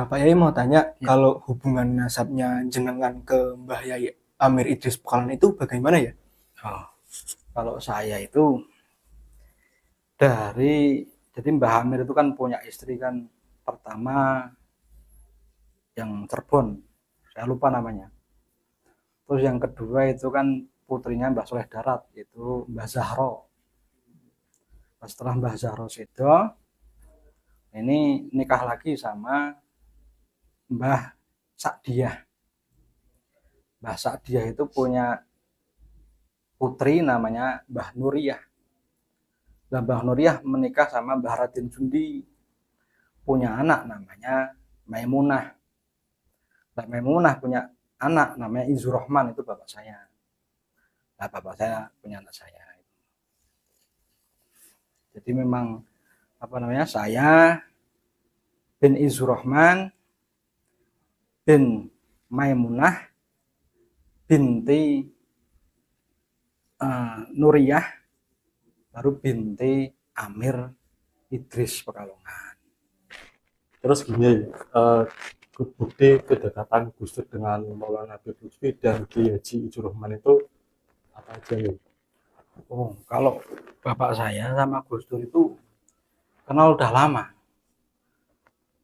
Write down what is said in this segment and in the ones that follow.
Pak Yai mau tanya, Ya. kalau hubungan nasabnya jenengan ke Mbah Yai Amir Idris Pekalongan itu bagaimana ya? Oh, kalau saya itu dari jadi Mbah Amir itu kan punya istri kan pertama yang Cirebon, saya lupa namanya. Terus yang kedua itu kan putrinya Mbah Soleh Darat, itu Mbah Zahro. Setelah Mbah Zahro itu ini nikah lagi sama Mbah Sakdiah. Mbah Sakdiah itu punya putri namanya Mbah Nuriyah. Dan Mbah Nuriyah menikah sama Mbah Raden Jundi, punya anak namanya Maimunah. Mbak Maimunah punya anak namanya Izurrahman, itu bapak saya. Nah, bapak saya punya anak saya. Jadi memang apa namanya, saya bin Izurrahman bin Maimunah binti Nuriyah baru binti Amir Idris Pekalongan. Terus gini, eh, bukti kedekatan Gus Dur dengan Maulana Habib Lutfi dan Kiai Haji Ijur Rahman itu apa aja nih? Oh, kalau bapak saya sama Gus Dur itu kenal udah lama.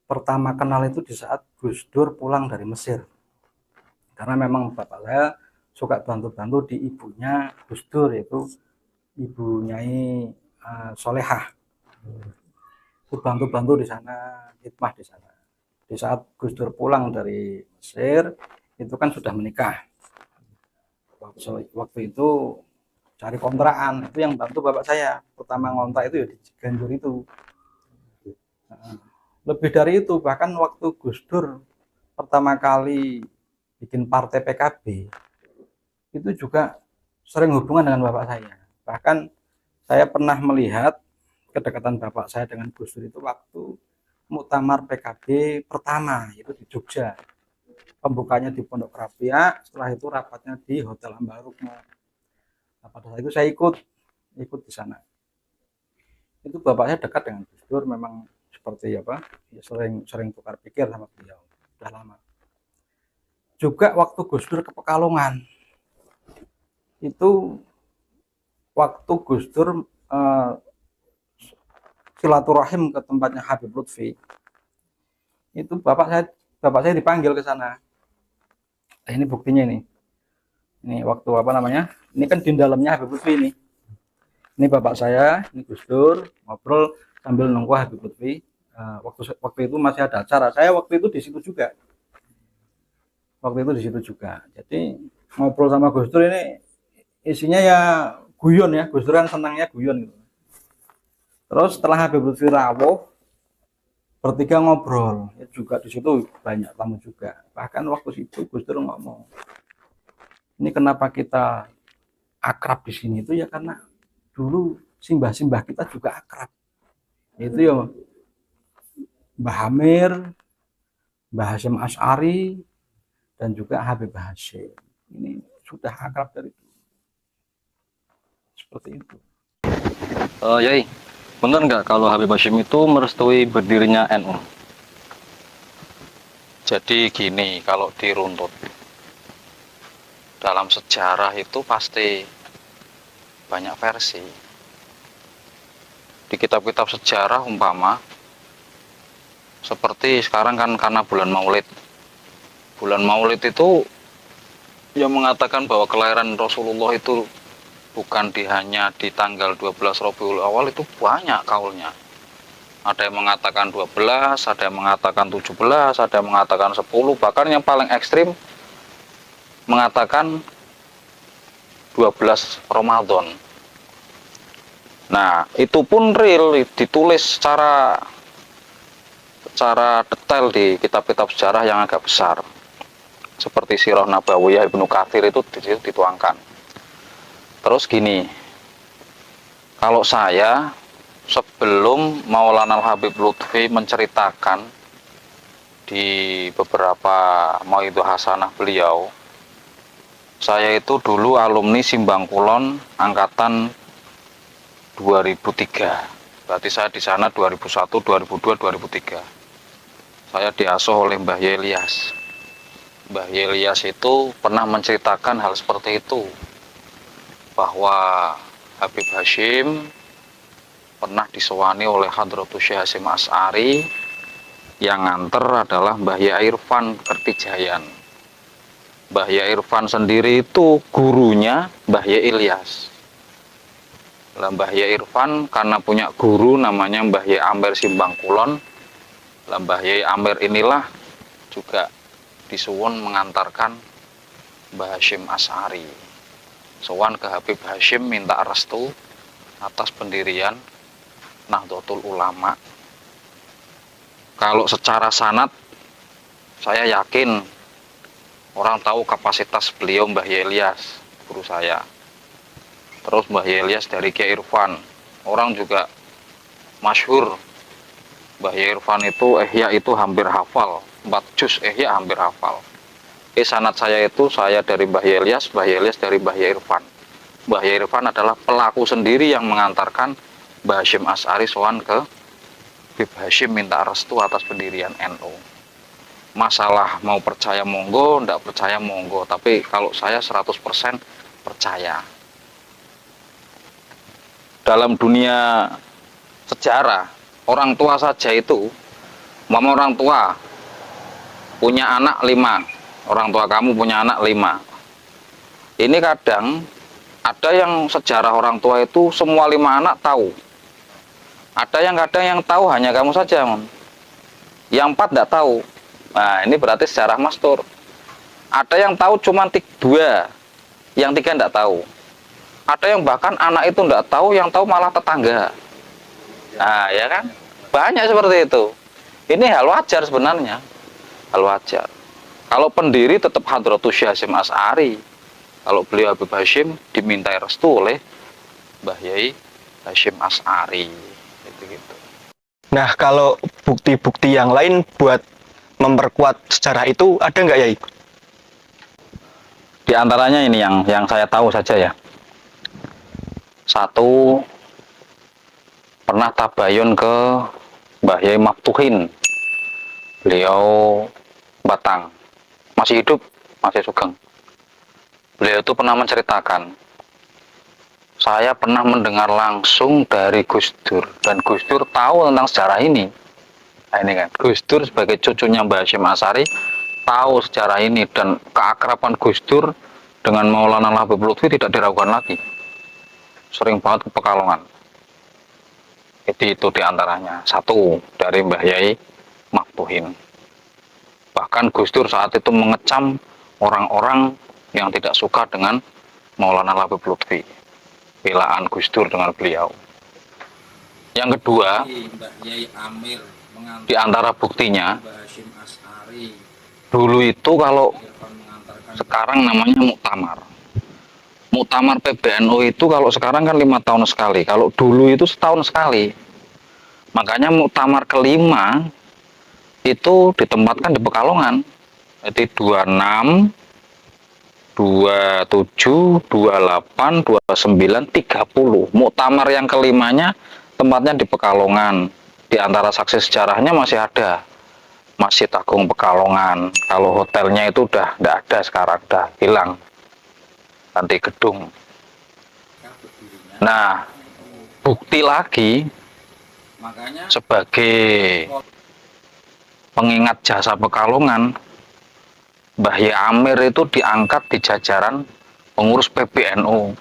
Pertama kenal itu di saat Gus Dur pulang dari Mesir. Karena memang bapak saya suka bantu-bantu di ibunya Gus Dur, yaitu Ibu Nyai Solehah. Itu bantu-bantu di sana, hikmah di sana. Di saat Gus Dur pulang dari Mesir, itu kan sudah menikah. Waktu itu cari kontrakan, itu yang bantu bapak saya. Pertama ngontrak itu ya di Ciganjur itu. Lebih dari itu, bahkan waktu Gus Dur pertama kali bikin partai PKB, itu juga sering hubungan dengan bapak saya. Bahkan saya pernah melihat kedekatan bapak saya dengan Gus Dur itu waktu muktamar PKB pertama, itu di Jogja. Pembukanya di Pondok Krapia, setelah itu rapatnya di Hotel Ambarukmo. Nah, pada saat itu saya ikut di sana. Itu bapak saya dekat dengan Gus Dur, memang seperti apa? Ya, sering tukar pikir sama beliau. Sudah lama. Juga waktu Gus Dur ke Pekalongan, itu waktu Gus Dur silaturahim ke tempatnya Habib Lutfi, itu bapak saya dipanggil ke sana. Nah, ini buktinya ini waktu apa namanya, ini kan di dalamnya Habib Lutfi ini bapak saya, ini Gus Dur ngobrol sambil nunggu Habib Lutfi. Waktu itu masih ada acara, saya waktu itu di situ juga, jadi ngobrol sama Gus Dur ini isinya ya guyon ya, Gus Dur kan senangnya guyon gitu. Terus setelah Habib Lutfi rawuh, bertiga ngobrol, ya juga di situ banyak tamu juga. Bahkan waktu itu Gus Dur ngomong, ini kenapa kita akrab di sini itu ya karena dulu simbah-simbah kita juga akrab. Itu ya Mbah Hamir, Mbah Hasyim Asy'ari, dan juga Habib Hasyim. Ini sudah akrab dari dulu. Seperti itu. Yai, benar nggak kalau Habib Hasyim itu merestui berdirinya NU? Jadi gini, kalau diruntut dalam sejarah itu pasti banyak versi. Di kitab-kitab sejarah umpama, seperti sekarang kan karena bulan Maulid. Bulan Maulid itu yang mengatakan bahwa kelahiran Rasulullah itu bukan hanya di tanggal 12 Rabiul Awal, itu banyak kaulnya. Ada yang mengatakan 12, ada yang mengatakan 17, ada yang mengatakan 10, bahkan yang paling ekstrim mengatakan 12 Ramadan. Nah, itu pun real, ditulis secara detail di kitab-kitab sejarah yang agak besar. Seperti Sirah Nabawiyah Ibnu Katsir itu dituangkan. Terus gini, kalau saya sebelum Maulana Habib Lutfi menceritakan di beberapa Mauidhah Hasanah beliau, saya itu dulu alumni Simbang Kulon angkatan 2003. Berarti saya di sana 2001, 2002, 2003. saya diasuh oleh Mbah Ilyas. Mbah Ilyas itu pernah menceritakan hal seperti itu, bahwa Habib Hashim pernah disewani oleh Hadratus Syekh Hasyim Asy'ari, yang nganter adalah Mbah Yai Irfan Kertijayan. Mbah Yai Irfan sendiri itu gurunya Mbah Yai Ilyas. Mbah Yai Irfan karena punya guru namanya Mbah Yai Amer Simbang Kulon. Mbah Yai Amer inilah juga disuwun mengantarkan Mbah Hasyim Asy'ari. Sowan ke Habib Hashim minta restu atas pendirian Nahdlatul Ulama. Kalau secara sanad, saya yakin orang tahu kapasitas beliau Mbah Ilyas, guru saya. Terus Mbah Ilyas dari Kiai Irfan, orang juga masyhur. Mbah Irfan itu Ihya itu hampir hafal, 4 juz Ihya hampir hafal. Sanad saya itu saya dari Mbah Ilyas dari Mbah Irfan. Mbah Irfan adalah pelaku sendiri yang mengantarkan Mbah Hasyim Asy'ari sowan ke Habib Hashim minta restu atas pendirian NU. Masalah mau percaya monggo, ndak percaya monggo, tapi kalau saya 100% percaya. Dalam dunia sejarah, orang tua saja itu, mama orang tua punya anak 5, orang tua kamu punya anak 5. Ini kadang ada yang sejarah orang tua itu semua 5 anak tahu. Ada yang kadang yang tahu hanya kamu saja, yang 4 tidak tahu. Nah, ini berarti sejarah mastur. Ada yang tahu cuma 2, yang 3 tidak tahu. Ada yang bahkan anak itu tidak tahu, yang tahu malah tetangga. Nah, ya kan? Banyak seperti itu. Ini hal wajar sebenarnya. Hal wajar. Kalau pendiri tetap Hadratus Syekh Hasyim Asy'ari. Kalau beliau Habib Hashim dimintai restu oleh Mbah Yai Hasyim Asy'ari. Gitu. Nah, kalau bukti-bukti yang lain buat memperkuat sejarah itu ada nggak, Yai? Di antaranya ini yang saya tahu saja ya. 1, pernah tabayun ke Mbah Yai Maftuhin. Beliau Batang. Masih hidup, masih sugeng. Beliau itu pernah menceritakan, saya pernah mendengar langsung dari Gus Dur, dan Gus Dur tahu tentang sejarah ini. Nah, ini kan, Gus Dur sebagai cucunya Mbah Hasyim Asy'ari tahu sejarah ini, dan keakraban Gus Dur dengan Maulana Habib Lutfi tidak diragukan lagi. Sering banget ke Pekalongan. Itu diantaranya. 1 dari Mbah Yai Maftuhin. Bahkan Gus Dur saat itu mengecam orang-orang yang tidak suka dengan Maulana Habib Lutfi. Belaan Gus Dur dengan beliau. Yang kedua, di antara buktinya, dulu itu kalau sekarang namanya muktamar. Muktamar PBNU itu kalau sekarang kan 5 tahun sekali. Kalau dulu itu setahun sekali. Makanya muktamar kelima itu ditempatkan di Pekalongan. Jadi 26, 27, 28, 29, 30. Muktamar yang kelimanya tempatnya di Pekalongan. Di antara saksi sejarahnya masih ada Masjid Agung Pekalongan. Kalau hotelnya itu udah tidak ada sekarang, udah hilang, ganti gedung. Nah, bukti lagi sebagai pengingat jasa Pekalongan, Mbah Yai Amir itu diangkat di jajaran pengurus PBNU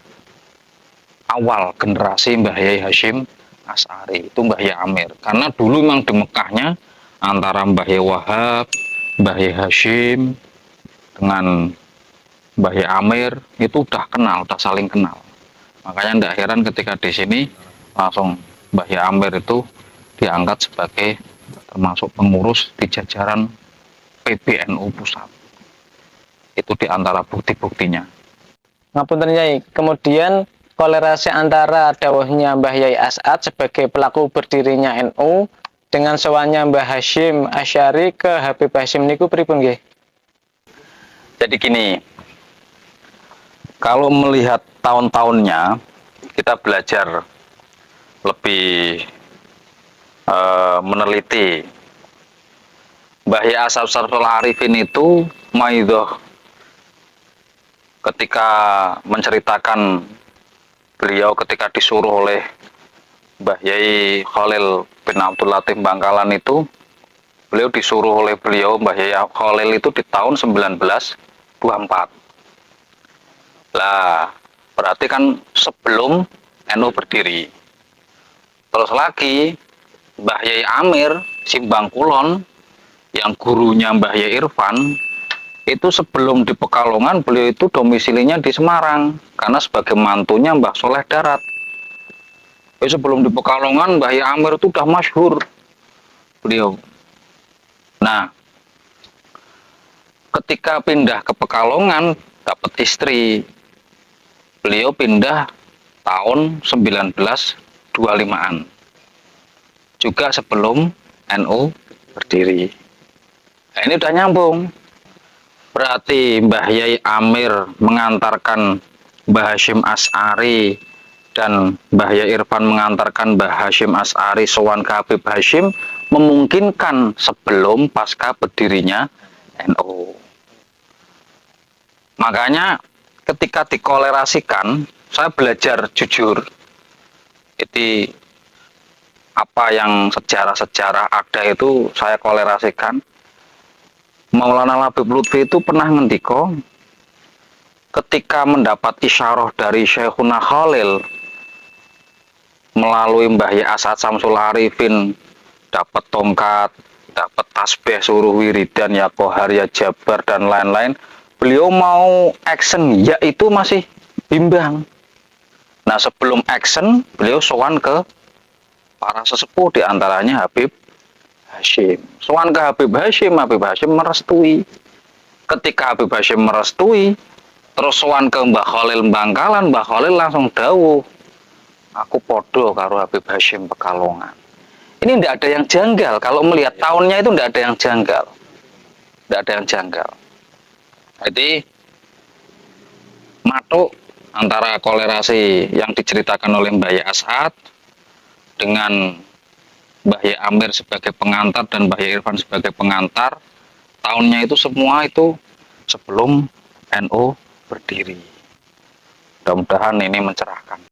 awal generasi Mbah Yai Hasyim Asy'ari, itu Mbah Yai Amir. Karena dulu memang di Mekahnya antara Mbah Yai Wahab, Mbah Yai Hasyim dengan Mbah Yai Amir itu udah kenal, udah saling kenal. Makanya tidak heran ketika di sini langsung Mbah Yai Amir itu diangkat sebagai termasuk pengurus di jajaran PBNU pusat. Itu diantara bukti-buktinya. Ngapunten Yai, kemudian kolerasi antara dawuhnya Mbah Yai As'ad sebagai pelaku berdirinya NU dengan sowannya Mbah Hasyim Asy'ari ke Habib Hashim niku pripun nggih? Jadi gini, kalau melihat tahun-tahunnya, kita belajar lebih meneliti Mbah Yai As'ad Syamsul Arifin itu maidoh ketika menceritakan beliau ketika disuruh oleh Mbah Yai Khalil bin Abdul Latif Bangkalan itu, beliau disuruh oleh Mbah Yai Khalil itu di tahun 1924. Lah, berarti kan sebelum NU berdiri. Terus lagi Mbah Yai Amir Simbang Kulon yang gurunya Mbah Yai Irfan itu sebelum di Pekalongan beliau itu domisilinya di Semarang karena sebagai mantunya Mbah Soleh Darat. Sebelum di Pekalongan Mbah Yai Amir itu udah masyhur beliau. Nah, ketika pindah ke Pekalongan dapat istri, beliau pindah tahun 1925-an, juga sebelum NU berdiri. Nah, ini udah nyambung. Berarti Mbah Yai Amir mengantarkan Mbah Hasyim Asy'ari dan Mbah Yai Irfan mengantarkan Mbah Hasyim Asy'ari sowan ke Habib Hasyim memungkinkan sebelum pasca berdirinya NU. Makanya ketika dikolerasikan, saya belajar jujur. Jadi apa yang sejarah-sejarah ada itu saya kolerasikan. Maulana Labib Lutfi itu pernah ngendiko ketika mendapat isyarah dari Syekhuna Khalil melalui Mbah Yai As'ad Syamsul Arifin, dapat tongkat, dapat tasbih suruh wiridan, ya Qahar, ya Jabar, dan lain-lain. Beliau mau action, yaitu masih bimbang. Nah, sebelum action, beliau sowan ke para sesepuh, diantaranya Habib Hasyim. Sowan ke Habib Hasyim merestui. Ketika Habib Hasyim merestui, terus sowan ke Mbah Khalil Bangkalan, Mbah Khalil langsung dawuh, aku podo karo Habib Hasyim Pekalongan. Ini tidak ada yang janggal. Kalau melihat tahunnya itu tidak ada yang janggal. Tidak ada yang janggal. Jadi, matuk antara kolerasi yang diceritakan oleh Mbah Yai As'ad dengan Mbah Yai Amir sebagai pengantar dan Mbah Yai Irfan sebagai pengantar, tahunnya itu semua itu sebelum NU berdiri. Mudah-mudahan ini mencerahkan.